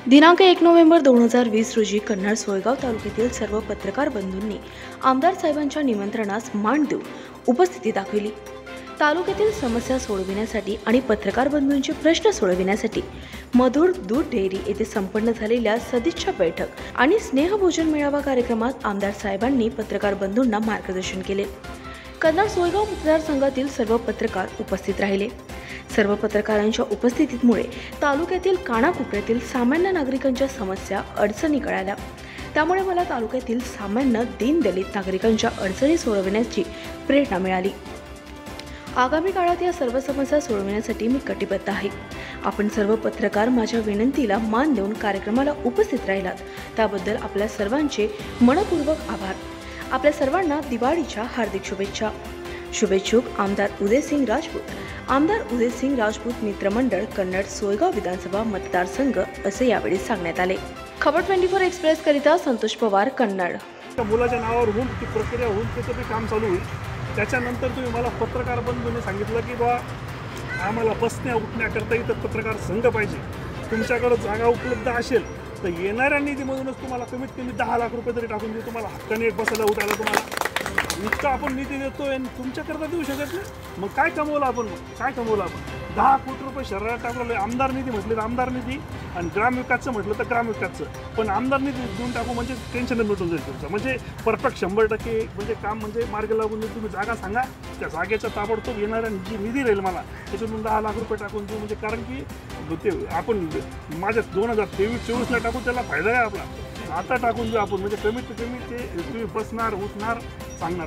दिनांक 1 नोव्हेंबर 2020 रोजी कन्नड सोयगाव तालुक्यातील सर्व पत्रकार बंधूंनी आमदार साहेबांच्या निमंत्रणास मान देऊन उपस्थिती दाखवली। तालुक्यातील समस्या सोडविण्यासाठी आणि पत्रकार बंधूंचे प्रश्न सोडविण्यासाठी मधुर दूध डेअरी येथे संपन्न झालेल्या सदिच्छा बैठक आणि स्नेहभोजन मेळावा कार्यक्रमात आमदार साहेबांनी पत्रकार बंधूंना मार्गदर्शन केले। कन्नड सोयगाव मतदारसंघातील सर्व पत्रकार उपस्थित राहिले। सर्व पत्रकारांच्या उपस्थितीमुळे तालुक्यातील कानाकोपऱ्यातील सामान्य नागरिकांच्या समस्या अडचणी कळाल्या। त्यामुळे मला तालुक्यातील सामान्य दीनदलित नागरिकांच्या अडचणी सोडवण्याची प्रेरणा मिळाली। आगामी काळात या सर्व समस्या सोडवण्यासाठी मी कटिबद्ध आहे। आपण सर्व पत्रकार माझ्या विनंतीला मान देऊन कार्यक्रमाला उपस्थित राहिलात त्याबद्दल आपल्या सर्वांचे मनपूर्वक आभार। आपल्या सर्वांना दिवाळीच्या हार्दिक शुभेच्छा। शुभेच्छुक आमदार उदयसिंग राजपूत, आमदार उदयसिंग राजपूत मित्रमंडळ, कन्नड सोयगाव विधानसभा मतदारसंघ असे यावेळी सांगण्यात आले। खबर 24 एक्सप्रेस करिता संतोष पवार, कन्नड। मुलाच्या नावावर होऊन ती प्रक्रिया होऊन त्याचं काम चालू होईल। त्याच्यानंतर तुम्ही मला पत्रकार बंधूंनी सांगितलं की बा आम्हाला बसण्या उठण्याकरता इथं पत्रकार संघ पाहिजे, तुमच्याकडे जागा उपलब्ध असेल तर येणाऱ्या निधीमधूनच तुम्हाला कमीत कमी 10 लाख रुपये तरी टाकून देऊ, तुम्हाला हक्काने एक बसायला उठायला तुम्हाला इतका आपण निधी देतोय आणि तुमच्याकरता देऊ शकत नाही। मग काय कमवलं आपण? 10 कोटी रुपये शहरात टाकलं। आमदार निधी म्हटलं तर आमदार निधी आणि ग्रामविकासचं म्हटलं तर ग्रामविकासचं, पण आमदार निधी देऊन टाकू म्हणजे टेन्शन मिटून जाईल तुमचं, म्हणजे परफेक्ट 100% म्हणजे काम म्हणजे मार्ग लागून जाईल। तुम्ही जागा सांगा, त्या जागेचा ताबडतोब येणाऱ्या जी निधी राहील मला त्याच्यातून 10 लाख रुपये टाकून देऊ, म्हणजे कारण की ते आपण माझ्या 2023-24ला टाकू त्याला फायदा आहे आपला, आता टाकून देऊ आपण, म्हणजे कमीत कमी ते तुम्ही बसणार उठणार सांगणार